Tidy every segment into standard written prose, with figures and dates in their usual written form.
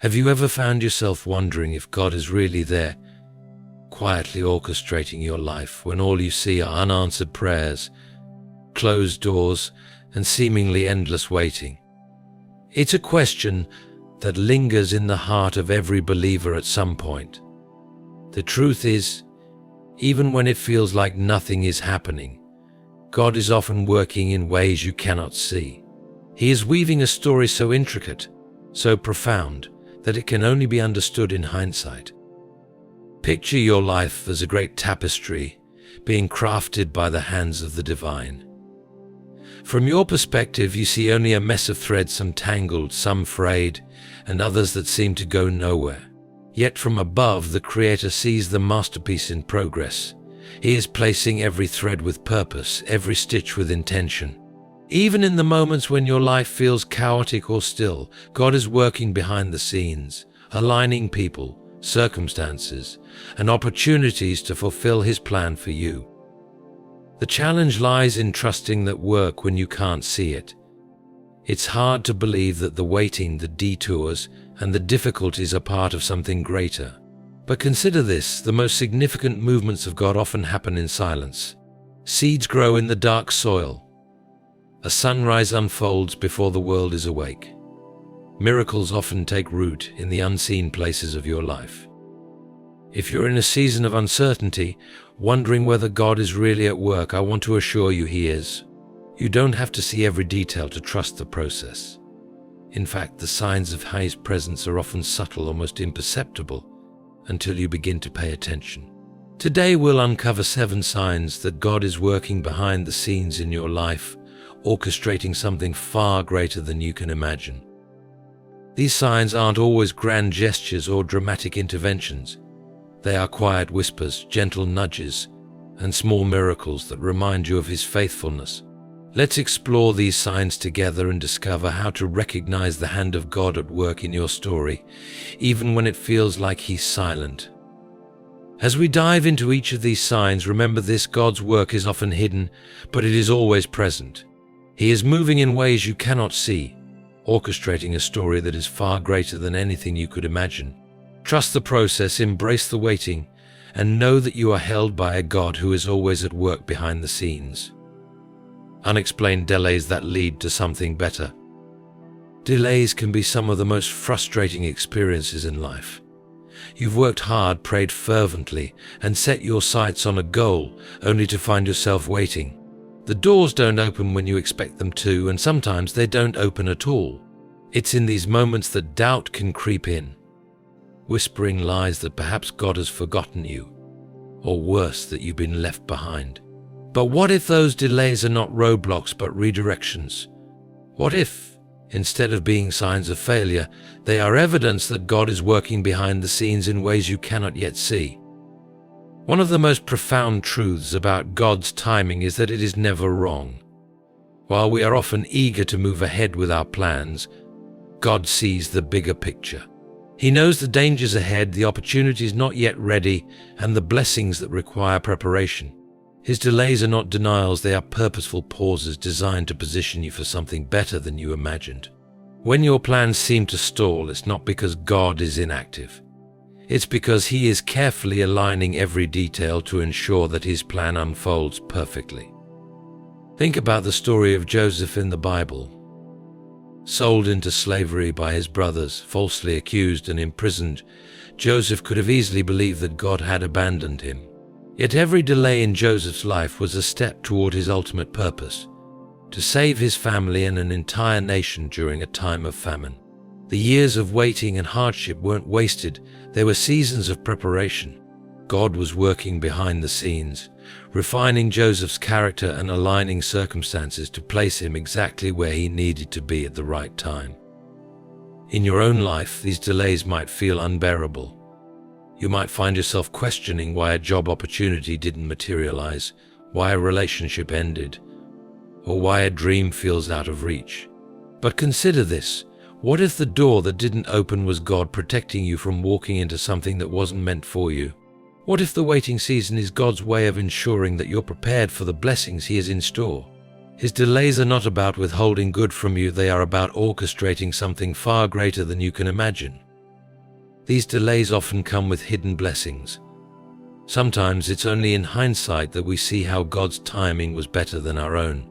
Have you ever found yourself wondering if God is really there, quietly orchestrating your life when all you see are unanswered prayers, closed doors, and seemingly endless waiting? It's a question that lingers in the heart of every believer at some point. The truth is, even when it feels like nothing is happening, God is often working in ways you cannot see. He is weaving a story so intricate, so profound, that it can only be understood in hindsight. Picture your life as a great tapestry being crafted by the hands of the divine. From your perspective, you see only a mess of threads, some tangled, some frayed, and others that seem to go nowhere. Yet from above, the Creator sees the masterpiece in progress. He is placing every thread with purpose, every stitch with intention. Even in the moments when your life feels chaotic or still, God is working behind the scenes, aligning people, circumstances, and opportunities to fulfill His plan for you. The challenge lies in trusting that work when you can't see it. It's hard to believe that the waiting, the detours, and the difficulties are part of something greater. But consider this: the most significant movements of God often happen in silence. Seeds grow in the dark soil. A sunrise unfolds before the world is awake. Miracles often take root in the unseen places of your life. If you're in a season of uncertainty, wondering whether God is really at work, I want to assure you He is. You don't have to see every detail to trust the process. In fact, the signs of His presence are often subtle, almost imperceptible, until you begin to pay attention. Today we'll uncover 7 signs that God is working behind the scenes in your life, orchestrating something far greater than you can imagine. These signs aren't always grand gestures or dramatic interventions. They are quiet whispers, gentle nudges, and small miracles that remind you of His faithfulness. Let's explore these signs together and discover how to recognize the hand of God at work in your story, even when it feels like He's silent. As we dive into each of these signs, remember this: God's work is often hidden, but it is always present. He is moving in ways you cannot see, orchestrating a story that is far greater than anything you could imagine. Trust the process, embrace the waiting, and know that you are held by a God who is always at work behind the scenes. Unexplained delays that lead to something better. Delays can be some of the most frustrating experiences in life. You've worked hard, prayed fervently, and set your sights on a goal, only to find yourself waiting. The doors don't open when you expect them to, and sometimes they don't open at all. It's in these moments that doubt can creep in, whispering lies that perhaps God has forgotten you, or worse, that you've been left behind. But what if those delays are not roadblocks but redirections? What if, instead of being signs of failure, they are evidence that God is working behind the scenes in ways you cannot yet see? One of the most profound truths about God's timing is that it is never wrong. While we are often eager to move ahead with our plans, God sees the bigger picture. He knows the dangers ahead, the opportunities not yet ready, and the blessings that require preparation. His delays are not denials, they are purposeful pauses designed to position you for something better than you imagined. When your plans seem to stall, it's not because God is inactive. It's because He is carefully aligning every detail to ensure that His plan unfolds perfectly. Think about the story of Joseph in the Bible. Sold into slavery by his brothers, falsely accused and imprisoned, Joseph could have easily believed that God had abandoned him. Yet every delay in Joseph's life was a step toward his ultimate purpose: to save his family and an entire nation during a time of famine. The years of waiting and hardship weren't wasted, they were seasons of preparation. God was working behind the scenes, refining Joseph's character and aligning circumstances to place him exactly where he needed to be at the right time. In your own life, these delays might feel unbearable. You might find yourself questioning why a job opportunity didn't materialize, why a relationship ended, or why a dream feels out of reach. But consider this: what if the door that didn't open was God protecting you from walking into something that wasn't meant for you? What if the waiting season is God's way of ensuring that you're prepared for the blessings He has in store? His delays are not about withholding good from you, they are about orchestrating something far greater than you can imagine. These delays often come with hidden blessings. Sometimes it's only in hindsight that we see how God's timing was better than our own.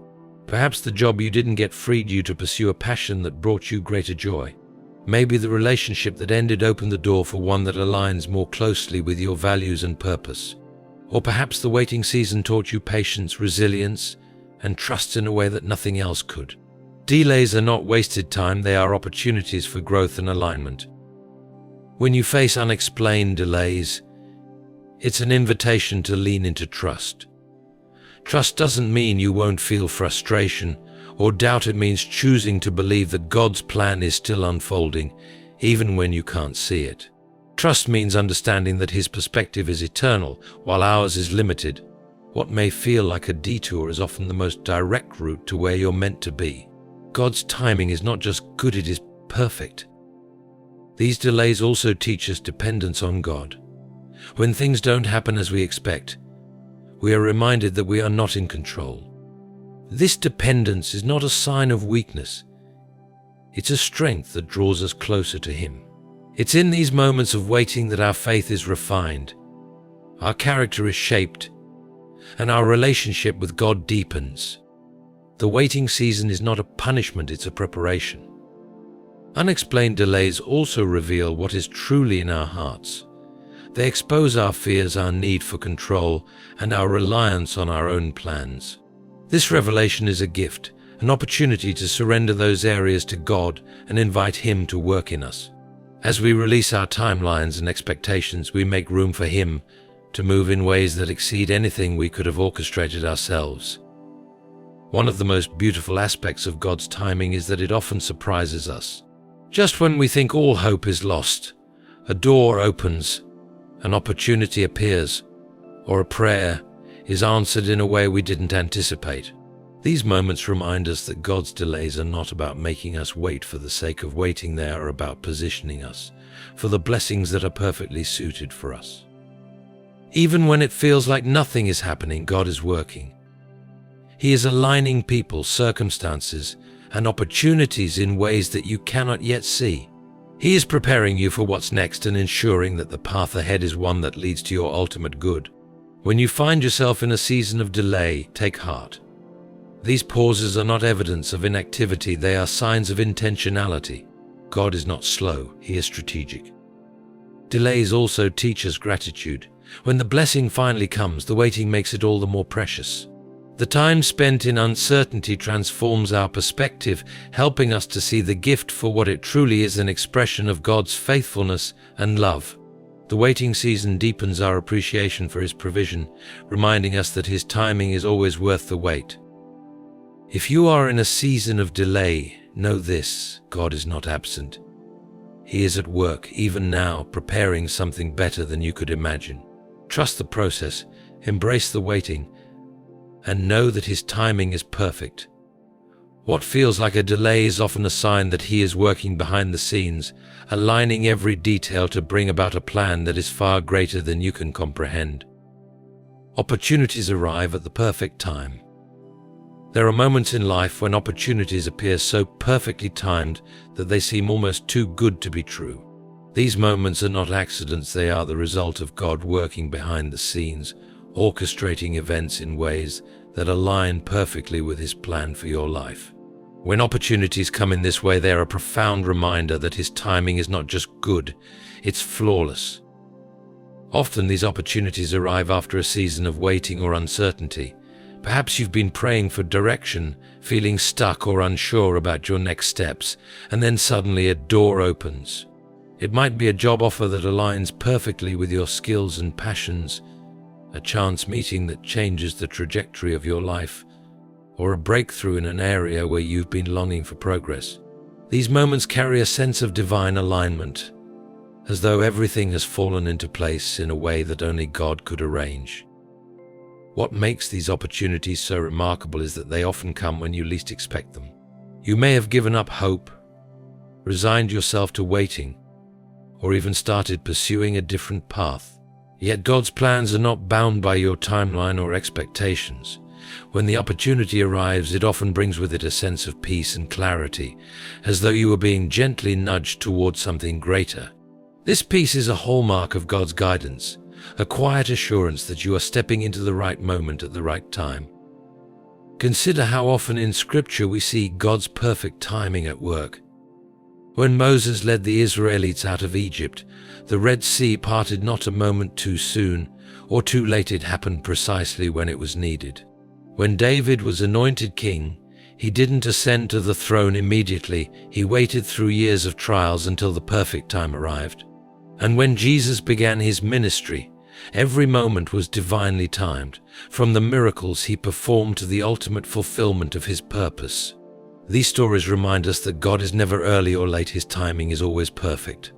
Perhaps the job you didn't get freed you to pursue a passion that brought you greater joy. Maybe the relationship that ended opened the door for one that aligns more closely with your values and purpose. Or perhaps the waiting season taught you patience, resilience, and trust in a way that nothing else could. Delays are not wasted time, they are opportunities for growth and alignment. When you face unexplained delays, it's an invitation to lean into trust. Trust doesn't mean you won't feel frustration or doubt. It means choosing to believe that God's plan is still unfolding, even when you can't see it. Trust means understanding that His perspective is eternal, while ours is limited. What may feel like a detour is often the most direct route to where you're meant to be. God's timing is not just good, it is perfect. These delays also teach us dependence on God. When things don't happen as we expect, we are reminded that we are not in control. This dependence is not a sign of weakness. It's a strength that draws us closer to Him. It's in these moments of waiting that our faith is refined, our character is shaped, and our relationship with God deepens. The waiting season is not a punishment, it's a preparation. Unexplained delays also reveal what is truly in our hearts. They expose our fears, our need for control, and our reliance on our own plans. This revelation is a gift, an opportunity to surrender those areas to God and invite Him to work in us. As we release our timelines and expectations, we make room for Him to move in ways that exceed anything we could have orchestrated ourselves. One of the most beautiful aspects of God's timing is that it often surprises us. Just when we think all hope is lost, a door opens, an opportunity appears, or a prayer is answered in a way we didn't anticipate. These moments remind us that God's delays are not about making us wait for the sake of waiting, they are about positioning us for the blessings that are perfectly suited for us. Even when it feels like nothing is happening, God is working. He is aligning people, circumstances, and opportunities in ways that you cannot yet see. He is preparing you for what's next and ensuring that the path ahead is one that leads to your ultimate good. When you find yourself in a season of delay, take heart. These pauses are not evidence of inactivity, they are signs of intentionality. God is not slow, He is strategic. Delays also teach us gratitude. When the blessing finally comes, the waiting makes it all the more precious. The time spent in uncertainty transforms our perspective, helping us to see the gift for what it truly is, an expression of God's faithfulness and love. The waiting season deepens our appreciation for His provision, reminding us that His timing is always worth the wait. If you are in a season of delay, know this: God is not absent. He is at work, even now, preparing something better than you could imagine. Trust the process, embrace the waiting, and know that His timing is perfect. What feels like a delay is often a sign that He is working behind the scenes, aligning every detail to bring about a plan that is far greater than you can comprehend. Opportunities arrive at the perfect time. There are moments in life when opportunities appear so perfectly timed that they seem almost too good to be true. These moments are not accidents, they are the result of God working behind the scenes, orchestrating events in ways that align perfectly with His plan for your life. When opportunities come in this way, they are a profound reminder that His timing is not just good, it's flawless. Often these opportunities arrive after a season of waiting or uncertainty. Perhaps you've been praying for direction, feeling stuck or unsure about your next steps, and then suddenly a door opens. It might be a job offer that aligns perfectly with your skills and passions, a chance meeting that changes the trajectory of your life, or a breakthrough in an area where you've been longing for progress. These moments carry a sense of divine alignment, as though everything has fallen into place in a way that only God could arrange. What makes these opportunities so remarkable is that they often come when you least expect them. You may have given up hope, resigned yourself to waiting, or even started pursuing a different path. Yet God's plans are not bound by your timeline or expectations. When the opportunity arrives, it often brings with it a sense of peace and clarity, as though you were being gently nudged towards something greater. This peace is a hallmark of God's guidance, a quiet assurance that you are stepping into the right moment at the right time. Consider how often in Scripture we see God's perfect timing at work. When Moses led the Israelites out of Egypt, the Red Sea parted not a moment too soon or too late. It happened precisely when it was needed. When David was anointed king, he didn't ascend to the throne immediately. He waited through years of trials until the perfect time arrived. And when Jesus began his ministry, every moment was divinely timed, from the miracles he performed to the ultimate fulfillment of his purpose. These stories remind us that God is never early or late. His timing is always perfect.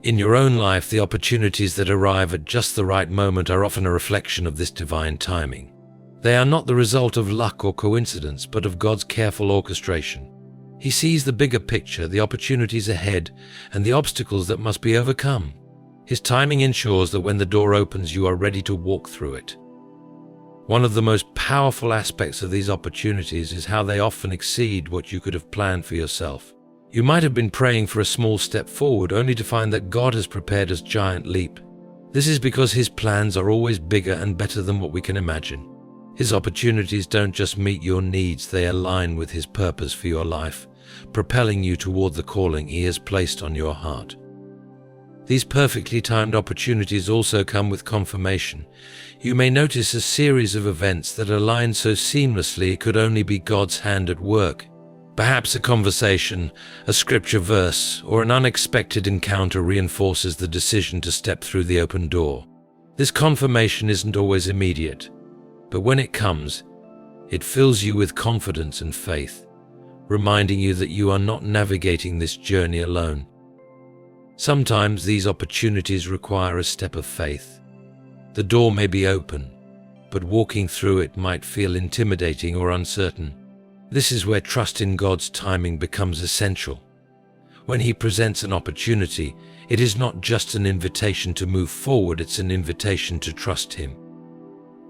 In your own life, the opportunities that arrive at just the right moment are often a reflection of this divine timing. They are not the result of luck or coincidence, but of God's careful orchestration. He sees the bigger picture, the opportunities ahead, and the obstacles that must be overcome. His timing ensures that when the door opens, you are ready to walk through it. One of the most powerful aspects of these opportunities is how they often exceed what you could have planned for yourself. You might have been praying for a small step forward, only to find that God has prepared a giant leap. This is because His plans are always bigger and better than what we can imagine. His opportunities don't just meet your needs, they align with His purpose for your life, propelling you toward the calling He has placed on your heart. These perfectly timed opportunities also come with confirmation. You may notice a series of events that align so seamlessly it could only be God's hand at work. Perhaps a conversation, a scripture verse, or an unexpected encounter reinforces the decision to step through the open door. This confirmation isn't always immediate, but when it comes, it fills you with confidence and faith, reminding you that you are not navigating this journey alone. Sometimes these opportunities require a step of faith. The door may be open, but walking through it might feel intimidating or uncertain. This is where trust in God's timing becomes essential. When He presents an opportunity, it is not just an invitation to move forward, it's an invitation to trust Him.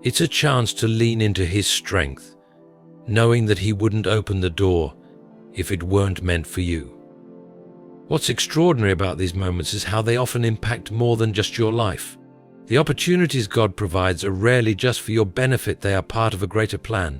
It's a chance to lean into His strength, knowing that He wouldn't open the door if it weren't meant for you. What's extraordinary about these moments is how they often impact more than just your life. The opportunities God provides are rarely just for your benefit, they are part of a greater plan.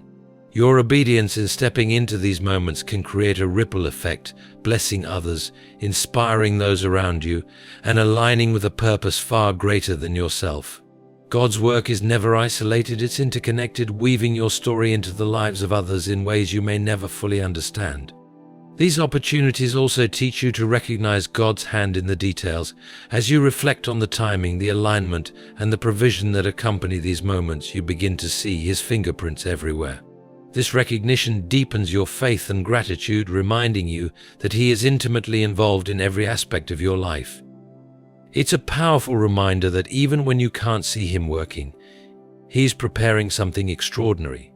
Your obedience in stepping into these moments can create a ripple effect, blessing others, inspiring those around you, and aligning with a purpose far greater than yourself. God's work is never isolated, it's interconnected, weaving your story into the lives of others in ways you may never fully understand. These opportunities also teach you to recognize God's hand in the details. As you reflect on the timing, the alignment, and the provision that accompany these moments, you begin to see His fingerprints everywhere. This recognition deepens your faith and gratitude, reminding you that He is intimately involved in every aspect of your life. It's a powerful reminder that even when you can't see Him working, He's preparing something extraordinary.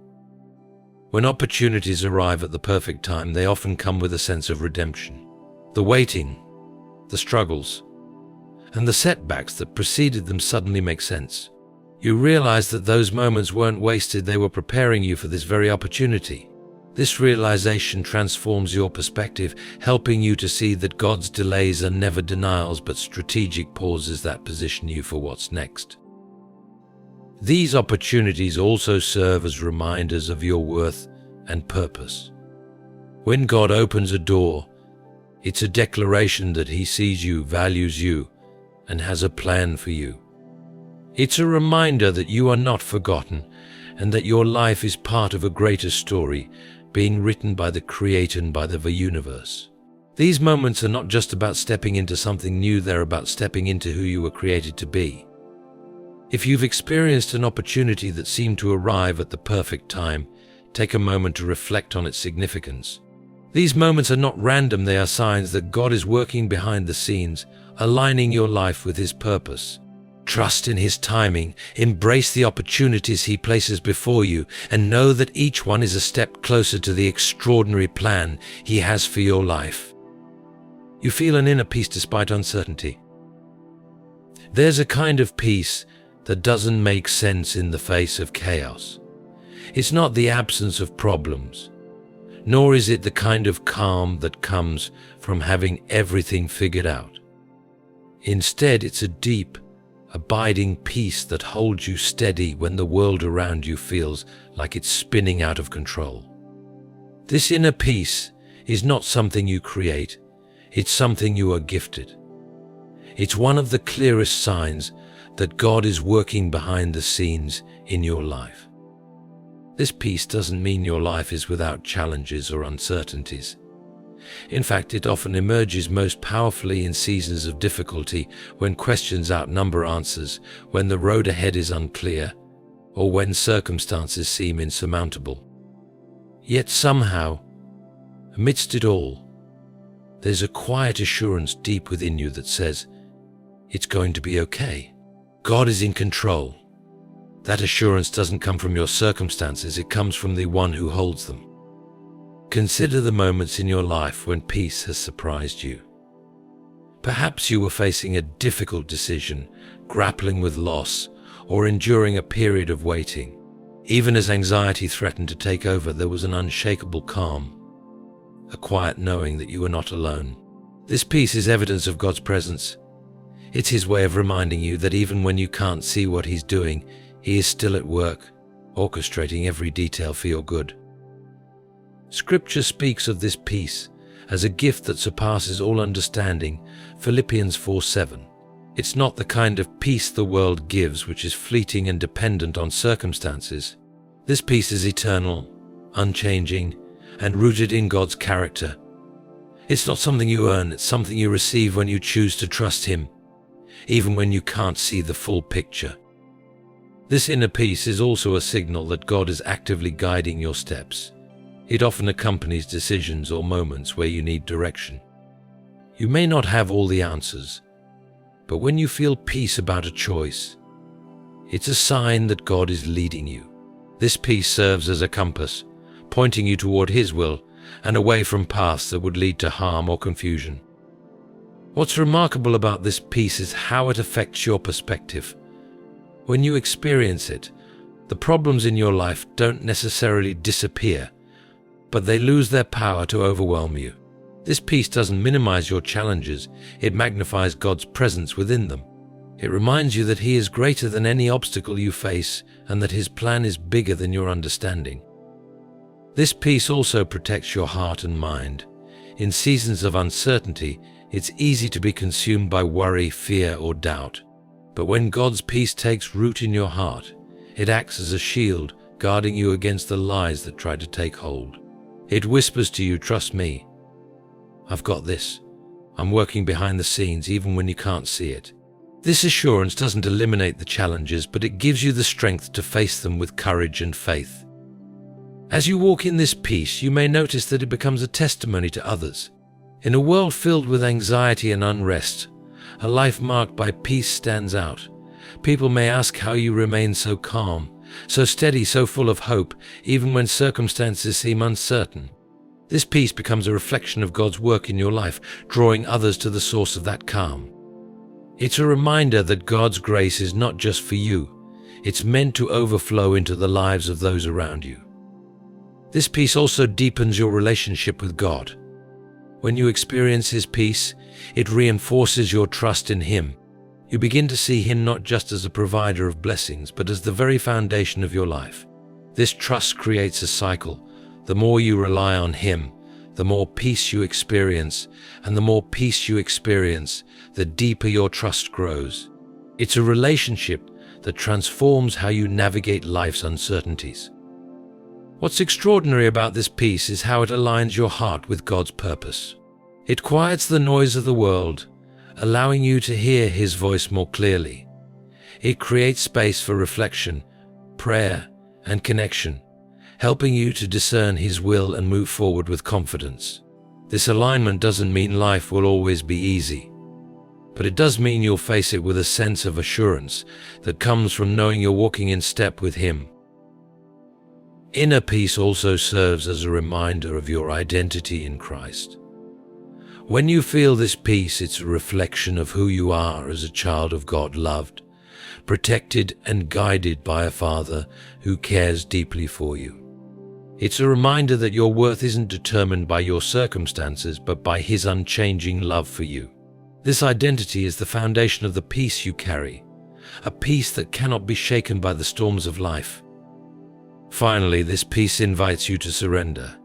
When opportunities arrive at the perfect time, they often come with a sense of redemption. The waiting, the struggles, and the setbacks that preceded them suddenly make sense. You realize that those moments weren't wasted, they were preparing you for this very opportunity. This realization transforms your perspective, helping you to see that God's delays are never denials but strategic pauses that position you for what's next. These opportunities also serve as reminders of your worth and purpose. When God opens a door, it's a declaration that He sees you, values you, and has a plan for you. It's a reminder that you are not forgotten and that your life is part of a greater story being written by the Creator and by the universe. These moments are not just about stepping into something new, they're about stepping into who you were created to be. If you've experienced an opportunity that seemed to arrive at the perfect time, take a moment to reflect on its significance. These moments are not random, they are signs that God is working behind the scenes, aligning your life with His purpose. Trust in His timing, embrace the opportunities He places before you, and know that each one is a step closer to the extraordinary plan He has for your life. You feel an inner peace despite uncertainty. There's a kind of peace that doesn't make sense in the face of chaos. It's not the absence of problems, nor is it the kind of calm that comes from having everything figured out. Instead, it's a deep, abiding peace that holds you steady when the world around you feels like it's spinning out of control. This inner peace is not something you create, it's something you are gifted. It's one of the clearest signs that God is working behind the scenes in your life. This peace doesn't mean your life is without challenges or uncertainties. In fact, it often emerges most powerfully in seasons of difficulty, when questions outnumber answers, when the road ahead is unclear, or when circumstances seem insurmountable. Yet somehow, amidst it all, there's a quiet assurance deep within you that says, it's going to be okay. God is in control. That assurance doesn't come from your circumstances, it comes from the one who holds them. Consider the moments in your life when peace has surprised you. Perhaps you were facing a difficult decision, grappling with loss, or enduring a period of waiting. Even as anxiety threatened to take over, there was an unshakable calm, a quiet knowing that you were not alone. This peace is evidence of God's presence. It's His way of reminding you that even when you can't see what He's doing, He is still at work, orchestrating every detail for your good. Scripture speaks of this peace as a gift that surpasses all understanding. Philippians 4:7. It's not the kind of peace the world gives, which is fleeting and dependent on circumstances. This peace is eternal, unchanging, and rooted in God's character. It's not something you earn, it's something you receive when you choose to trust Him, even when you can't see the full picture. This inner peace is also a signal that God is actively guiding your steps. It often accompanies decisions or moments where you need direction. You may not have all the answers, but when you feel peace about a choice, it's a sign that God is leading you. This peace serves as a compass, pointing you toward His will and away from paths that would lead to harm or confusion. What's remarkable about this peace is how it affects your perspective. When you experience it, the problems in your life don't necessarily disappear, but they lose their power to overwhelm you. This peace doesn't minimize your challenges, it magnifies God's presence within them. It reminds you that He is greater than any obstacle you face and that His plan is bigger than your understanding. This peace also protects your heart and mind. In seasons of uncertainty, it's easy to be consumed by worry, fear, or doubt. But when God's peace takes root in your heart, it acts as a shield, guarding you against the lies that try to take hold. It whispers to you, trust me. I've got this. I'm working behind the scenes even when you can't see it. This assurance doesn't eliminate the challenges, but it gives you the strength to face them with courage and faith. As you walk in this peace, you may notice that it becomes a testimony to others. In a world filled with anxiety and unrest, a life marked by peace stands out. People may ask how you remain so calm, so steady, so full of hope, even when circumstances seem uncertain. This peace becomes a reflection of God's work in your life, drawing others to the source of that calm. It's a reminder that God's grace is not just for you, it's meant to overflow into the lives of those around you. This peace also deepens your relationship with God. When you experience His peace, it reinforces your trust in Him. You begin to see Him not just as a provider of blessings, but as the very foundation of your life. This trust creates a cycle. The more you rely on Him, the more peace you experience, and the more peace you experience, the deeper your trust grows. It's a relationship that transforms how you navigate life's uncertainties. What's extraordinary about this peace is how it aligns your heart with God's purpose. It quiets the noise of the world, allowing you to hear His voice more clearly. It creates space for reflection, prayer, and connection, helping you to discern His will and move forward with confidence. This alignment doesn't mean life will always be easy, but it does mean you'll face it with a sense of assurance that comes from knowing you're walking in step with Him. Inner peace also serves as a reminder of your identity in Christ. When you feel this peace, it's a reflection of who you are as a child of God, loved, protected, and guided by a Father who cares deeply for you. It's a reminder that your worth isn't determined by your circumstances, but by His unchanging love for you. This identity is the foundation of the peace you carry, a peace that cannot be shaken by the storms of life. Finally, this peace invites you to surrender.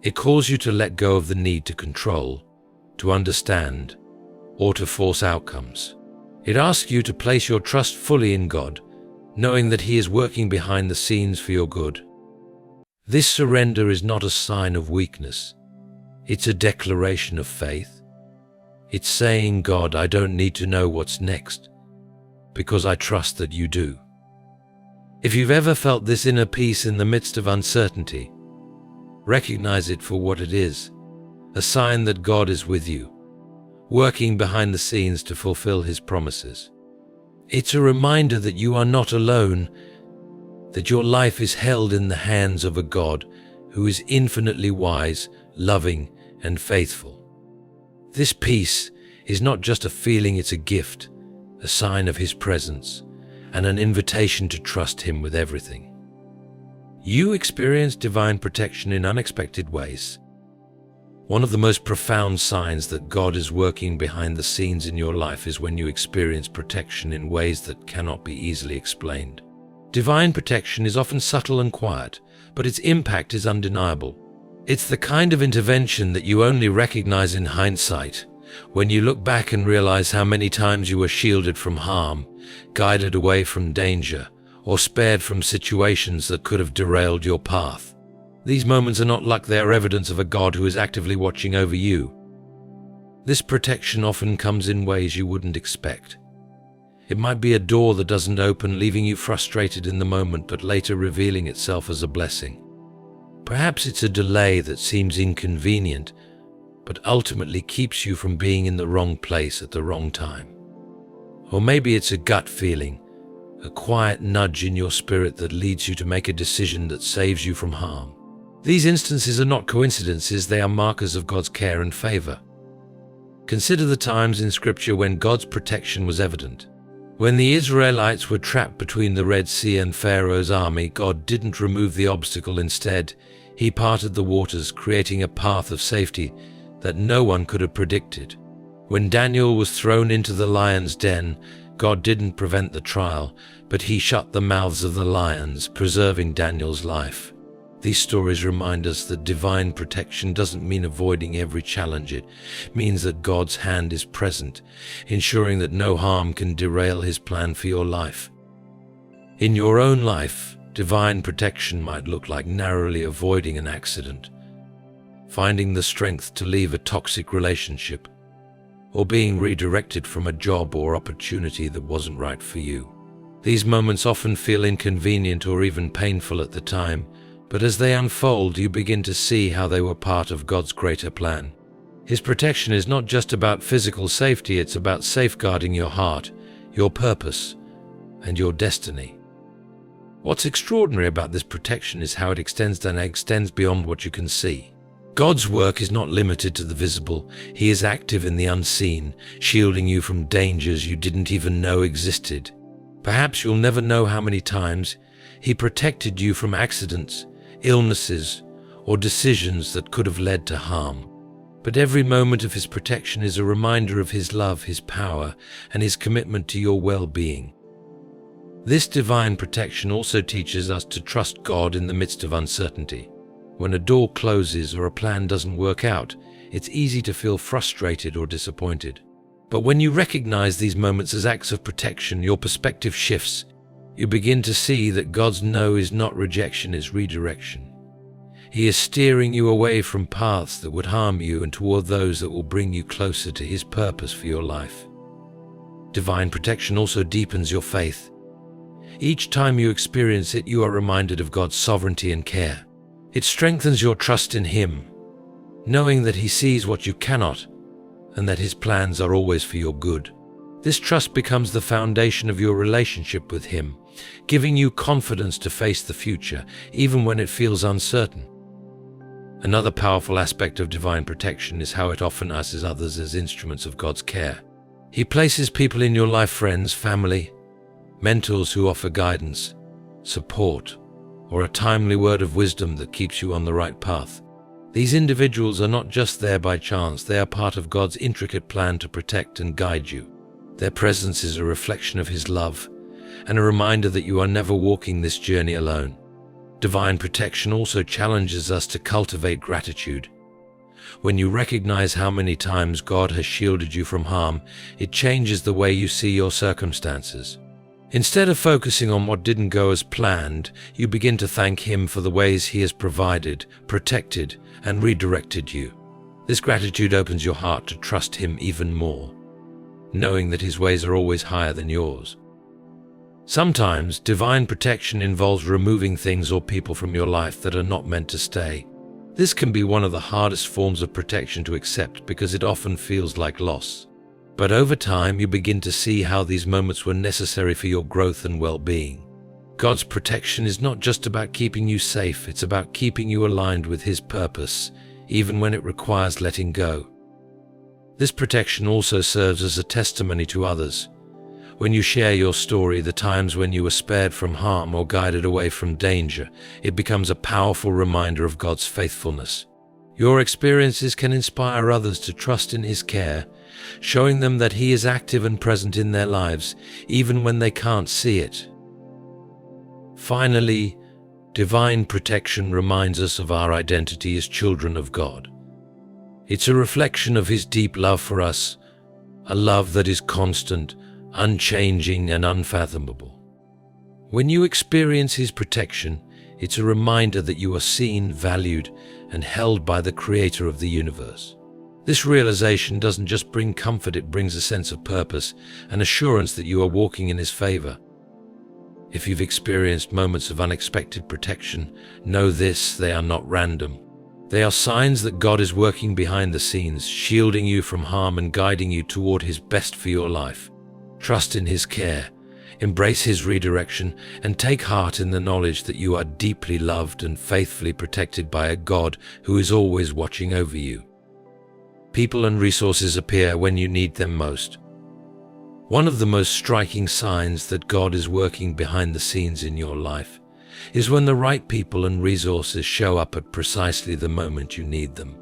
It calls you to let go of the need to control, to understand, or to force outcomes. It asks you to place your trust fully in God, knowing that He is working behind the scenes for your good. This surrender is not a sign of weakness. It's a declaration of faith. It's saying, God, I don't need to know what's next, because I trust that you do. If you've ever felt this inner peace in the midst of uncertainty, recognize it for what it is, a sign that God is with you, working behind the scenes to fulfill His promises. It's a reminder that you are not alone, that your life is held in the hands of a God who is infinitely wise, loving, and faithful. This peace is not just a feeling, it's a gift, a sign of His presence, and an invitation to trust Him with everything. You experience divine protection in unexpected ways. One of the most profound signs that God is working behind the scenes in your life is when you experience protection in ways that cannot be easily explained. Divine protection is often subtle and quiet, but its impact is undeniable. It's the kind of intervention that you only recognize in hindsight, when you look back and realize how many times you were shielded from harm, guided away from danger, or spared from situations that could have derailed your path. These moments are not luck, they are evidence of a God who is actively watching over you. This protection often comes in ways you wouldn't expect. It might be a door that doesn't open, leaving you frustrated in the moment, but later revealing itself as a blessing. Perhaps it's a delay that seems inconvenient, but ultimately keeps you from being in the wrong place at the wrong time. Or maybe it's a gut feeling, a quiet nudge in your spirit that leads you to make a decision that saves you from harm. These instances are not coincidences, they are markers of God's care and favor. Consider the times in Scripture when God's protection was evident. When the Israelites were trapped between the Red Sea and Pharaoh's army, God didn't remove the obstacle. Instead, He parted the waters, creating a path of safety that no one could have predicted. When Daniel was thrown into the lion's den, God didn't prevent the trial, but He shut the mouths of the lions, preserving Daniel's life. These stories remind us that divine protection doesn't mean avoiding every challenge. It means that God's hand is present, ensuring that no harm can derail His plan for your life. In your own life, divine protection might look like narrowly avoiding an accident, finding the strength to leave a toxic relationship, or being redirected from a job or opportunity that wasn't right for you. These moments often feel inconvenient or even painful at the time, but as they unfold, you begin to see how they were part of God's greater plan. His protection is not just about physical safety, it's about safeguarding your heart, your purpose, and your destiny. What's extraordinary about this protection is how it extends beyond what you can see. God's work is not limited to the visible. He is active in the unseen, shielding you from dangers you didn't even know existed. Perhaps you'll never know how many times He protected you from accidents, illnesses, or decisions that could have led to harm. But every moment of His protection is a reminder of His love, His power, and His commitment to your well-being. This divine protection also teaches us to trust God in the midst of uncertainty. When a door closes or a plan doesn't work out, it's easy to feel frustrated or disappointed. But when you recognize these moments as acts of protection, your perspective shifts. You begin to see that God's no is not rejection, it's redirection. He is steering you away from paths that would harm you and toward those that will bring you closer to His purpose for your life. Divine protection also deepens your faith. Each time you experience it, you are reminded of God's sovereignty and care. It strengthens your trust in Him, knowing that He sees what you cannot and that His plans are always for your good. This trust becomes the foundation of your relationship with Him, giving you confidence to face the future, even when it feels uncertain. Another powerful aspect of divine protection is how it often uses others as instruments of God's care. He places people in your life, friends, family, mentors who offer guidance, support, or a timely word of wisdom that keeps you on the right path. These individuals are not just there by chance, they are part of God's intricate plan to protect and guide you. Their presence is a reflection of His love and a reminder that you are never walking this journey alone. Divine protection also challenges us to cultivate gratitude. When you recognize how many times God has shielded you from harm, it changes the way you see your circumstances. Instead of focusing on what didn't go as planned, you begin to thank Him for the ways He has provided, protected, and redirected you. This gratitude opens your heart to trust Him even more, knowing that His ways are always higher than yours. Sometimes, divine protection involves removing things or people from your life that are not meant to stay. This can be one of the hardest forms of protection to accept because it often feels like loss. But over time, you begin to see how these moments were necessary for your growth and well-being. God's protection is not just about keeping you safe, it's about keeping you aligned with His purpose, even when it requires letting go. This protection also serves as a testimony to others. When you share your story, the times when you were spared from harm or guided away from danger, it becomes a powerful reminder of God's faithfulness. Your experiences can inspire others to trust in His care, showing them that He is active and present in their lives, even when they can't see it. Finally, divine protection reminds us of our identity as children of God. It's a reflection of His deep love for us, a love that is constant, unchanging, and unfathomable. When you experience His protection, it's a reminder that you are seen, valued, and held by the Creator of the universe. This realization doesn't just bring comfort, it brings a sense of purpose, an assurance that you are walking in His favor. If you've experienced moments of unexpected protection, know this: they are not random. They are signs that God is working behind the scenes, shielding you from harm and guiding you toward His best for your life. Trust in His care, embrace His redirection, and take heart in the knowledge that you are deeply loved and faithfully protected by a God who is always watching over you. People and resources appear when you need them most. One of the most striking signs that God is working behind the scenes in your life is when the right people and resources show up at precisely the moment you need them.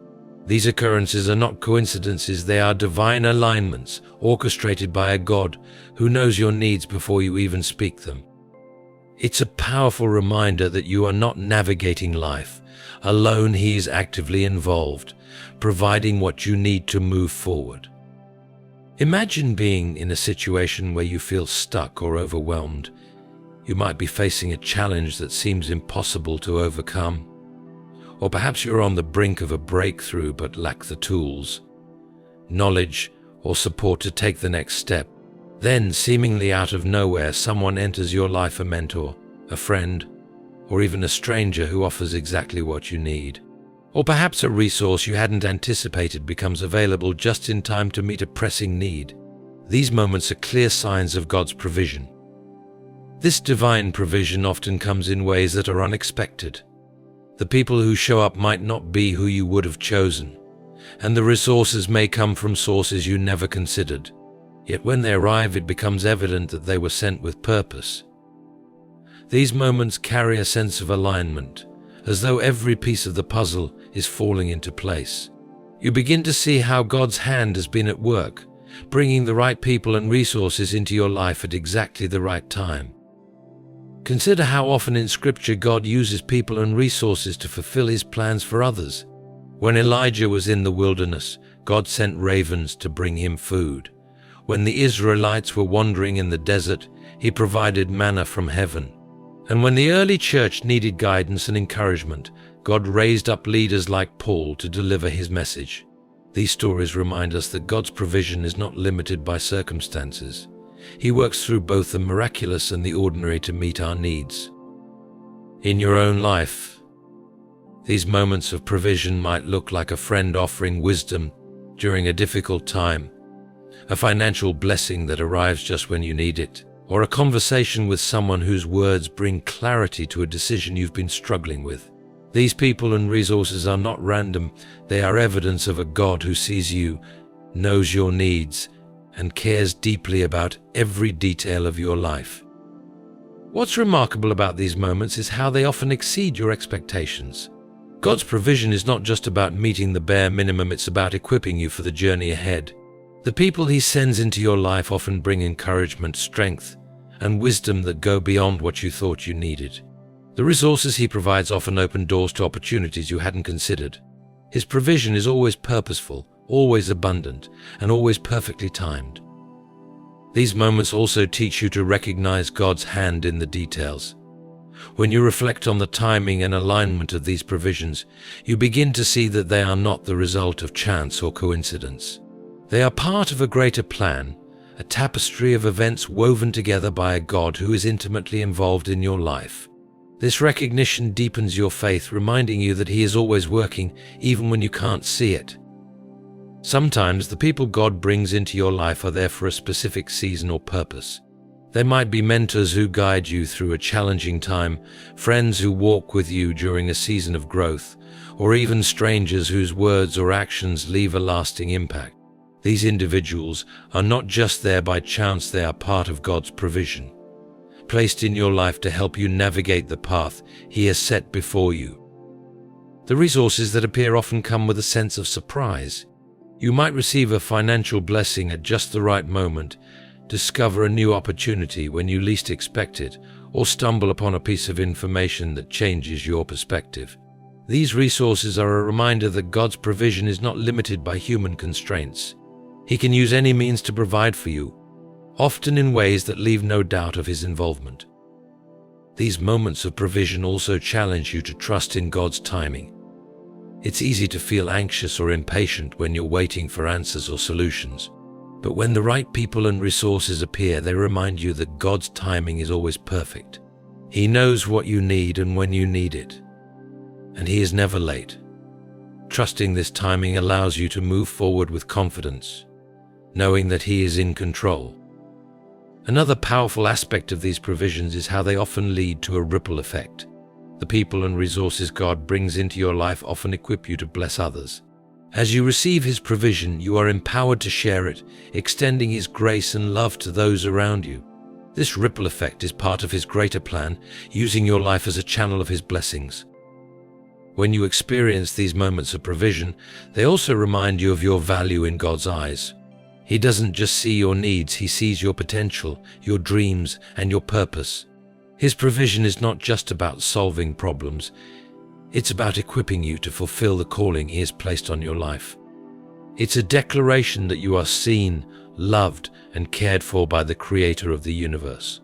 These occurrences are not coincidences, they are divine alignments orchestrated by a God who knows your needs before you even speak them. It's a powerful reminder that you are not navigating life alone. He is actively involved, providing what you need to move forward. Imagine being in a situation where you feel stuck or overwhelmed. You might be facing a challenge that seems impossible to overcome. Or perhaps you're on the brink of a breakthrough but lack the tools, knowledge, or support to take the next step. Then, seemingly out of nowhere, someone enters your life, a mentor, a friend, or even a stranger who offers exactly what you need. Or perhaps a resource you hadn't anticipated becomes available just in time to meet a pressing need. These moments are clear signs of God's provision. This divine provision often comes in ways that are unexpected. The people who show up might not be who you would have chosen, and the resources may come from sources you never considered. Yet when they arrive, it becomes evident that they were sent with purpose. These moments carry a sense of alignment, as though every piece of the puzzle is falling into place. You begin to see how God's hand has been at work, bringing the right people and resources into your life at exactly the right time. Consider how often in Scripture God uses people and resources to fulfill His plans for others. When Elijah was in the wilderness, God sent ravens to bring him food. When the Israelites were wandering in the desert, He provided manna from heaven. And when the early church needed guidance and encouragement, God raised up leaders like Paul to deliver His message. These stories remind us that God's provision is not limited by circumstances. He works through both the miraculous and the ordinary to meet our needs. In your own life, these moments of provision might look like a friend offering wisdom during a difficult time, a financial blessing that arrives just when you need it, or a conversation with someone whose words bring clarity to a decision you've been struggling with. These people and resources are not random. They are evidence of a God who sees you, knows your needs, and cares deeply about every detail of your life. What's remarkable about these moments is how they often exceed your expectations. God's provision is not just about meeting the bare minimum, it's about equipping you for the journey ahead. The people He sends into your life often bring encouragement, strength, and wisdom that go beyond what you thought you needed. The resources He provides often open doors to opportunities you hadn't considered. His provision is always purposeful, always abundant, and always perfectly timed. These moments also teach you to recognize God's hand in the details. When you reflect on the timing and alignment of these provisions, you begin to see that they are not the result of chance or coincidence. They are part of a greater plan, a tapestry of events woven together by a God who is intimately involved in your life. This recognition deepens your faith, reminding you that He is always working, even when you can't see it. Sometimes the people God brings into your life are there for a specific season or purpose. They might be mentors who guide you through a challenging time, friends who walk with you during a season of growth, or even strangers whose words or actions leave a lasting impact. These individuals are not just there by chance, they are part of God's provision, placed in your life to help you navigate the path He has set before you. The resources that appear often come with a sense of surprise. You might receive a financial blessing at just the right moment, discover a new opportunity when you least expect it, or stumble upon a piece of information that changes your perspective. These resources are a reminder that God's provision is not limited by human constraints. He can use any means to provide for you, often in ways that leave no doubt of His involvement. These moments of provision also challenge you to trust in God's timing. It's easy to feel anxious or impatient when you're waiting for answers or solutions. But when the right people and resources appear, they remind you that God's timing is always perfect. He knows what you need and when you need it, and He is never late. Trusting this timing allows you to move forward with confidence, knowing that He is in control. Another powerful aspect of these provisions is how they often lead to a ripple effect. The people and resources God brings into your life often equip you to bless others. As you receive His provision, you are empowered to share it, extending His grace and love to those around you. This ripple effect is part of His greater plan, using your life as a channel of His blessings. When you experience these moments of provision, they also remind you of your value in God's eyes. He doesn't just see your needs, He sees your potential, your dreams, and your purpose. His provision is not just about solving problems. It's about equipping you to fulfill the calling He has placed on your life. It's a declaration that you are seen, loved, and cared for by the Creator of the universe.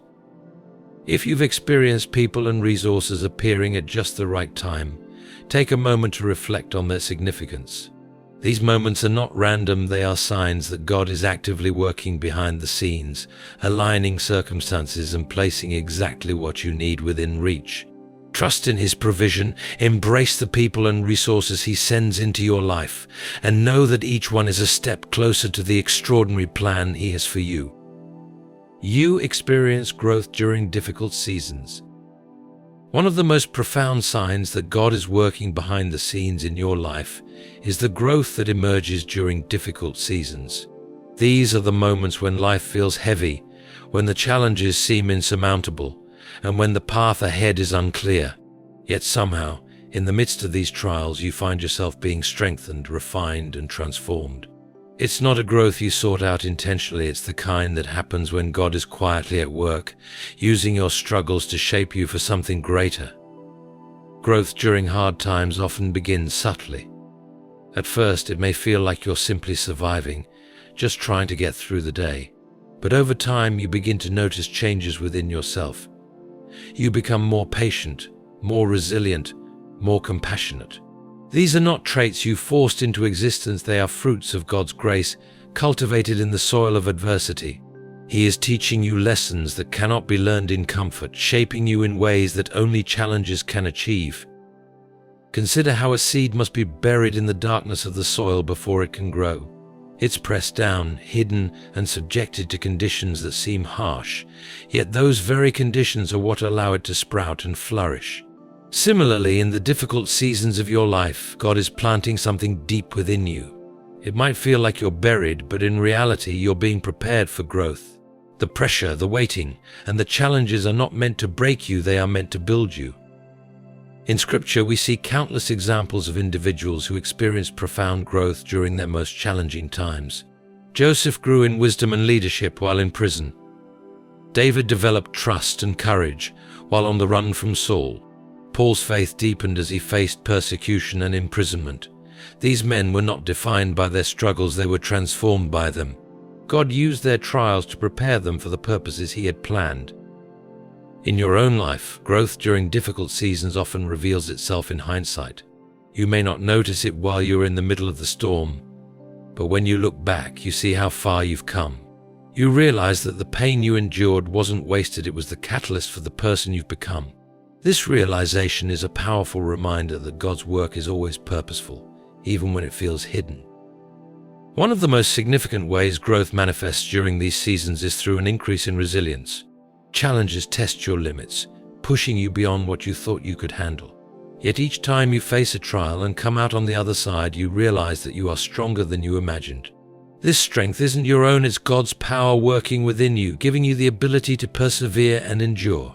If you've experienced people and resources appearing at just the right time, take a moment to reflect on their significance. These moments are not random, they are signs that God is actively working behind the scenes, aligning circumstances and placing exactly what you need within reach. Trust in His provision, embrace the people and resources He sends into your life, and know that each one is a step closer to the extraordinary plan He has for you. You experience growth during difficult seasons. One of the most profound signs that God is working behind the scenes in your life is the growth that emerges during difficult seasons. These are the moments when life feels heavy, when the challenges seem insurmountable, and when the path ahead is unclear. Yet somehow, in the midst of these trials, you find yourself being strengthened, refined, and transformed. It's not a growth you sought out intentionally, it's the kind that happens when God is quietly at work, using your struggles to shape you for something greater. Growth during hard times often begins subtly. At first, it may feel like you're simply surviving, just trying to get through the day. But over time, you begin to notice changes within yourself. You become more patient, more resilient, more compassionate. These are not traits you forced into existence, they are fruits of God's grace, cultivated in the soil of adversity. He is teaching you lessons that cannot be learned in comfort, shaping you in ways that only challenges can achieve. Consider how a seed must be buried in the darkness of the soil before it can grow. It's pressed down, hidden, and subjected to conditions that seem harsh, yet those very conditions are what allow it to sprout and flourish. Similarly, in the difficult seasons of your life, God is planting something deep within you. It might feel like you're buried, but in reality, you're being prepared for growth. The pressure, the waiting, and the challenges are not meant to break you, they are meant to build you. In Scripture, we see countless examples of individuals who experienced profound growth during their most challenging times. Joseph grew in wisdom and leadership while in prison. David developed trust and courage while on the run from Saul. Paul's faith deepened as he faced persecution and imprisonment. These men were not defined by their struggles, they were transformed by them. God used their trials to prepare them for the purposes He had planned. In your own life, growth during difficult seasons often reveals itself in hindsight. You may not notice it while you're in the middle of the storm, but when you look back, you see how far you've come. You realize that the pain you endured wasn't wasted, it was the catalyst for the person you've become. This realization is a powerful reminder that God's work is always purposeful, even when it feels hidden. One of the most significant ways growth manifests during these seasons is through an increase in resilience. Challenges test your limits, pushing you beyond what you thought you could handle. Yet each time you face a trial and come out on the other side, you realize that you are stronger than you imagined. This strength isn't your own, it's God's power working within you, giving you the ability to persevere and endure.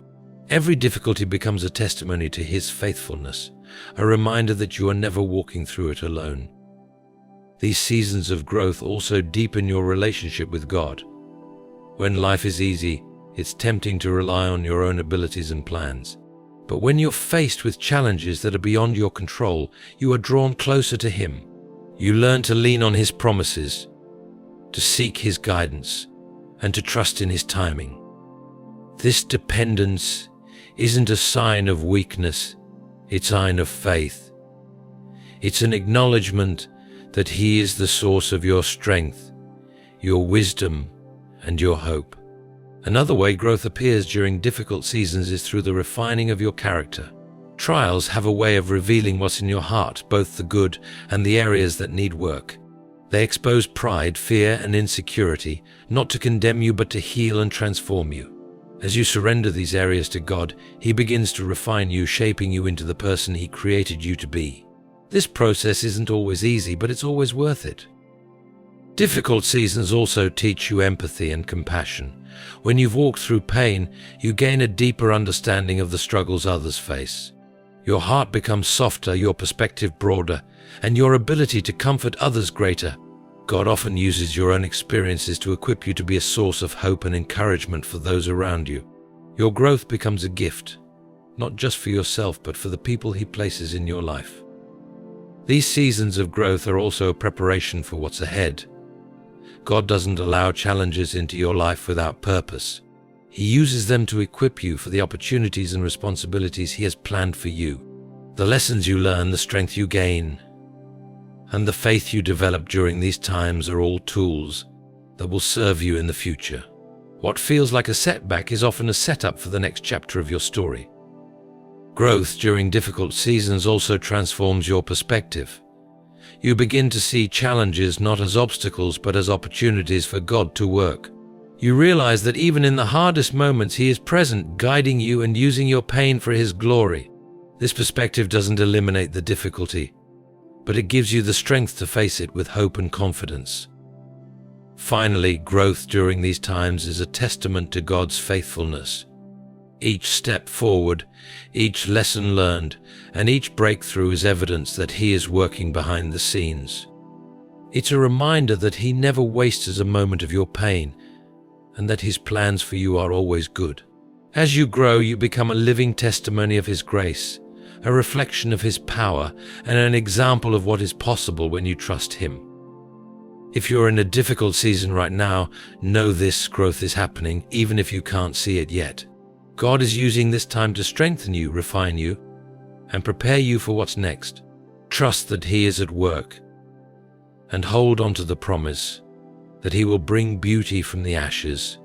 Every difficulty becomes a testimony to His faithfulness, a reminder that you are never walking through it alone. These seasons of growth also deepen your relationship with God. When life is easy, it's tempting to rely on your own abilities and plans. But when you're faced with challenges that are beyond your control, you are drawn closer to Him. You learn to lean on His promises, to seek His guidance, and to trust in His timing. This dependence isn't a sign of weakness, it's a sign of faith. It's an acknowledgement that He is the source of your strength, your wisdom, and your hope. Another way growth appears during difficult seasons is through the refining of your character. Trials have a way of revealing what's in your heart, both the good and the areas that need work. They expose pride, fear, and insecurity, not to condemn you but to heal and transform you. As you surrender these areas to God, He begins to refine you, shaping you into the person He created you to be. This process isn't always easy, but it's always worth it. Difficult seasons also teach you empathy and compassion. When you've walked through pain, you gain a deeper understanding of the struggles others face. Your heart becomes softer, your perspective broader, and your ability to comfort others greater. God often uses your own experiences to equip you to be a source of hope and encouragement for those around you. Your growth becomes a gift, not just for yourself, but for the people He places in your life. These seasons of growth are also a preparation for what's ahead. God doesn't allow challenges into your life without purpose. He uses them to equip you for the opportunities and responsibilities He has planned for you. The lessons you learn, the strength you gain, and the faith you develop during these times are all tools that will serve you in the future. What feels like a setback is often a setup for the next chapter of your story. Growth during difficult seasons also transforms your perspective. You begin to see challenges not as obstacles but as opportunities for God to work. You realize that even in the hardest moments He is present, guiding you and using your pain for His glory. This perspective doesn't eliminate the difficulty, but it gives you the strength to face it with hope and confidence. Finally, growth during these times is a testament to God's faithfulness. Each step forward, each lesson learned, and each breakthrough is evidence that He is working behind the scenes. It's a reminder that He never wastes a moment of your pain, and that His plans for you are always good. As you grow, you become a living testimony of His grace, a reflection of His power, and an example of what is possible when you trust Him. If you're in a difficult season right now, know this growth is happening, even if you can't see it yet. God is using this time to strengthen you, refine you, and prepare you for what's next. Trust that He is at work, and hold on to the promise that He will bring beauty from the ashes,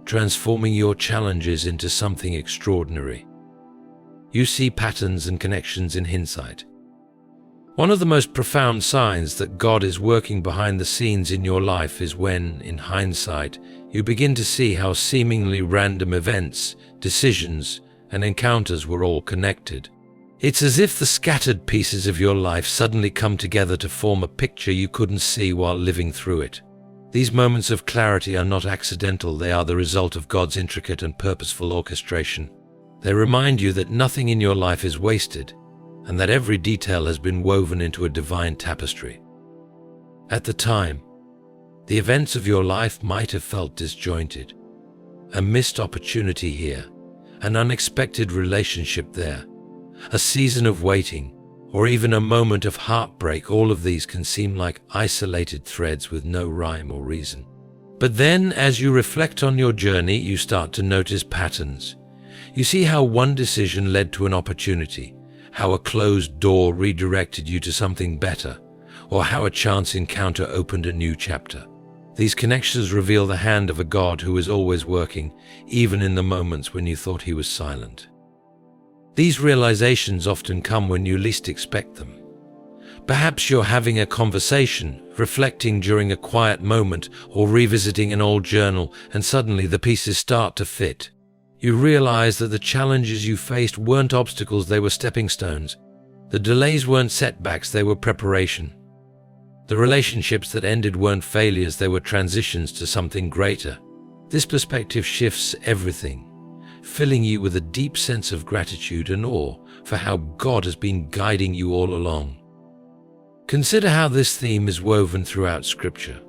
transforming your challenges into something extraordinary. You see patterns and connections in hindsight. One of the most profound signs that God is working behind the scenes in your life is when, in hindsight, you begin to see how seemingly random events, decisions, and encounters were all connected. It's as if the scattered pieces of your life suddenly come together to form a picture you couldn't see while living through it. These moments of clarity are not accidental, they are the result of God's intricate and purposeful orchestration. They remind you that nothing in your life is wasted, and that every detail has been woven into a divine tapestry. At the time, the events of your life might have felt disjointed. A missed opportunity here, an unexpected relationship there, a season of waiting, or even a moment of heartbreak. All of these can seem like isolated threads with no rhyme or reason. But then, as you reflect on your journey, you start to notice patterns. You see how one decision led to an opportunity, how a closed door redirected you to something better, or how a chance encounter opened a new chapter. These connections reveal the hand of a God who is always working, even in the moments when you thought he was silent. These realizations often come when you least expect them. Perhaps you're having a conversation, reflecting during a quiet moment, or revisiting an old journal, and suddenly the pieces start to fit. You realize that the challenges you faced weren't obstacles, they were stepping stones. The delays weren't setbacks, they were preparation. The relationships that ended weren't failures, they were transitions to something greater. This perspective shifts everything, filling you with a deep sense of gratitude and awe for how God has been guiding you all along. Consider how this theme is woven throughout Scripture.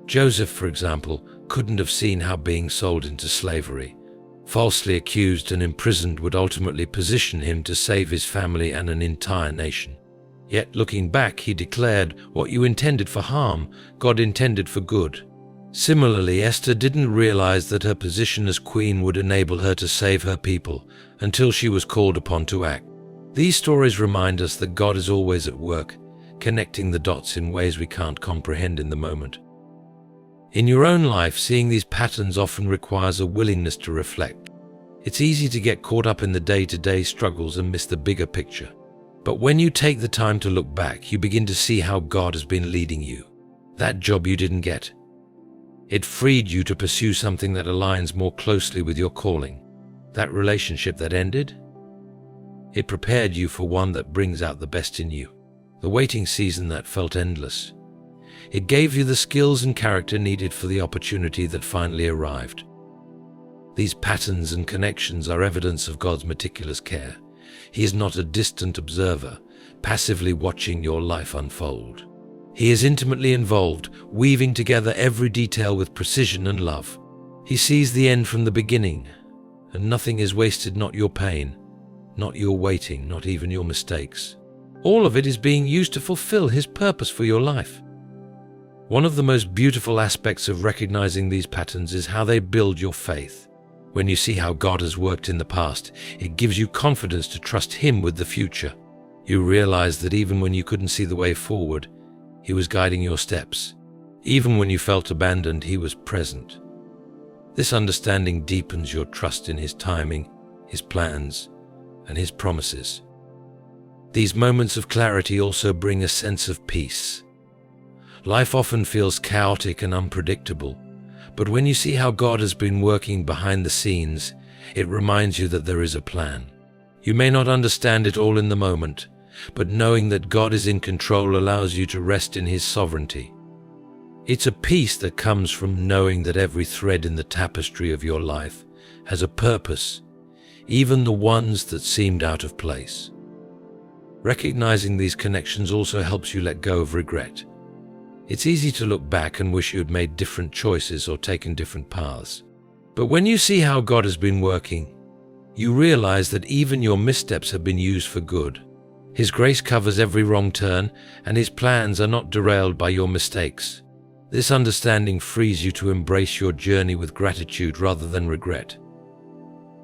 Joseph, for example, couldn't have seen how being sold into slavery, falsely accused and imprisoned, would ultimately position him to save his family and an entire nation. Yet, looking back, he declared, "What you intended for harm, God intended for good." Similarly, Esther didn't realize that her position as queen would enable her to save her people until she was called upon to act. These stories remind us that God is always at work, connecting the dots in ways we can't comprehend in the moment. In your own life, seeing these patterns often requires a willingness to reflect. It's easy to get caught up in the day-to-day struggles and miss the bigger picture. But when you take the time to look back, you begin to see how God has been leading you. That job you didn't get, it freed you to pursue something that aligns more closely with your calling. That relationship that ended, it prepared you for one that brings out the best in you. The waiting season that felt endless, it gave you the skills and character needed for the opportunity that finally arrived. These patterns and connections are evidence of God's meticulous care. He is not a distant observer, passively watching your life unfold. He is intimately involved, weaving together every detail with precision and love. He sees the end from the beginning, and nothing is wasted, not your pain, not your waiting, not even your mistakes. All of it is being used to fulfill His purpose for your life. One of the most beautiful aspects of recognizing these patterns is how they build your faith. When you see how God has worked in the past, it gives you confidence to trust Him with the future. You realize that even when you couldn't see the way forward, He was guiding your steps. Even when you felt abandoned, He was present. This understanding deepens your trust in His timing, His plans, and His promises. These moments of clarity also bring a sense of peace. Life often feels chaotic and unpredictable, but when you see how God has been working behind the scenes, it reminds you that there is a plan. You may not understand it all in the moment, but knowing that God is in control allows you to rest in His sovereignty. It's a peace that comes from knowing that every thread in the tapestry of your life has a purpose, even the ones that seemed out of place. Recognizing these connections also helps you let go of regret. It's easy to look back and wish you had made different choices or taken different paths. But when you see how God has been working, you realize that even your missteps have been used for good. His grace covers every wrong turn, and His plans are not derailed by your mistakes. This understanding frees you to embrace your journey with gratitude rather than regret.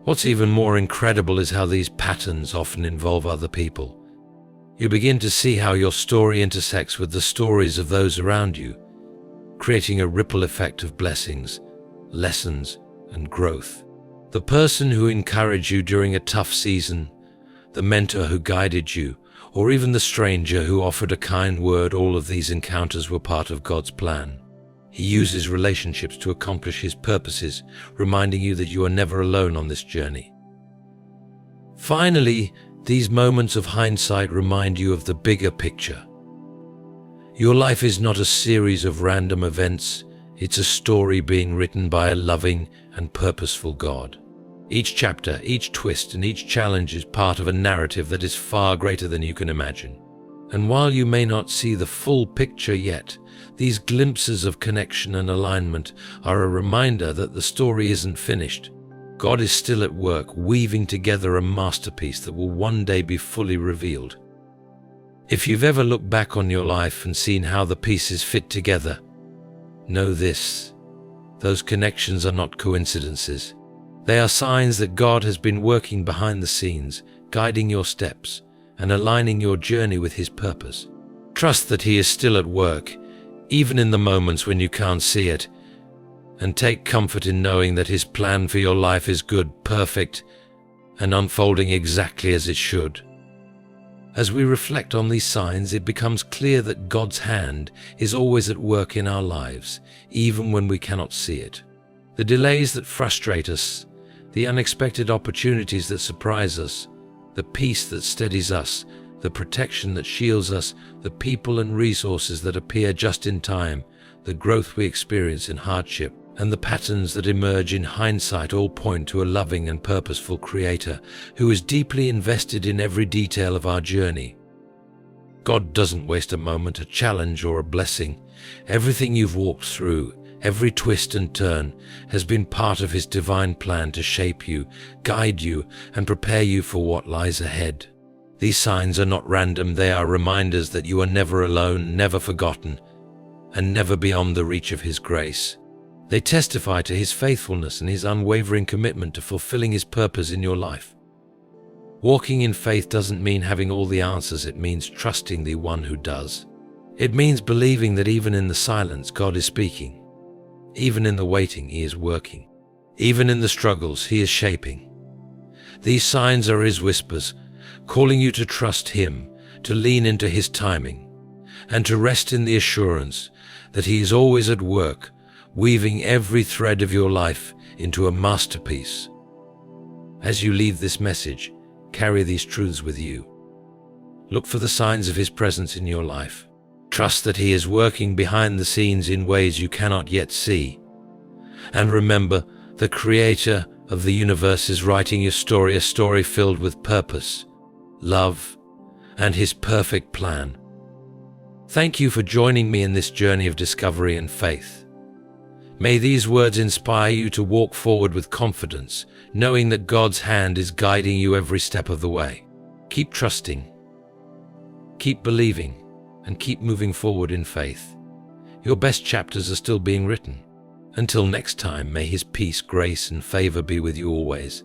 What's even more incredible is how these patterns often involve other people. You begin to see how your story intersects with the stories of those around you, creating a ripple effect of blessings, lessons, and growth. The person who encouraged you during a tough season, the mentor who guided you, or even the stranger who offered a kind word, all of these encounters were part of God's plan. He uses relationships to accomplish His purposes, reminding you that you are never alone on this journey. Finally, these moments of hindsight remind you of the bigger picture. Your life is not a series of random events, it's a story being written by a loving and purposeful God. Each chapter, each twist, and each challenge is part of a narrative that is far greater than you can imagine. And while you may not see the full picture yet, these glimpses of connection and alignment are a reminder that the story isn't finished. God is still at work, weaving together a masterpiece that will one day be fully revealed. If you've ever looked back on your life and seen how the pieces fit together, know this: those connections are not coincidences. They are signs that God has been working behind the scenes, guiding your steps and aligning your journey with His purpose. Trust that He is still at work, even in the moments when you can't see it, and take comfort in knowing that His plan for your life is good, perfect, and unfolding exactly as it should. As we reflect on these signs, it becomes clear that God's hand is always at work in our lives, even when we cannot see it. The delays that frustrate us, the unexpected opportunities that surprise us, the peace that steadies us, the protection that shields us, the people and resources that appear just in time, the growth we experience in hardship, and the patterns that emerge in hindsight all point to a loving and purposeful Creator who is deeply invested in every detail of our journey. God doesn't waste a moment, a challenge, or a blessing. Everything you've walked through, every twist and turn, has been part of His divine plan to shape you, guide you, and prepare you for what lies ahead. These signs are not random. They are reminders that you are never alone, never forgotten, and never beyond the reach of His grace. They testify to His faithfulness and His unwavering commitment to fulfilling His purpose in your life. Walking in faith doesn't mean having all the answers. It means trusting the One who does. It means believing that even in the silence, God is speaking. Even in the waiting, He is working. Even in the struggles, He is shaping. These signs are His whispers, calling you to trust Him, to lean into His timing, and to rest in the assurance that He is always at work, weaving every thread of your life into a masterpiece. As you leave this message, carry these truths with you. Look for the signs of His presence in your life. Trust that He is working behind the scenes in ways you cannot yet see. And remember, the Creator of the universe is writing your story, a story filled with purpose, love, and His perfect plan. Thank you for joining me in this journey of discovery and faith. May these words inspire you to walk forward with confidence, knowing that God's hand is guiding you every step of the way. Keep trusting, keep believing, and keep moving forward in faith. Your best chapters are still being written. Until next time, may His peace, grace, and favor be with you always.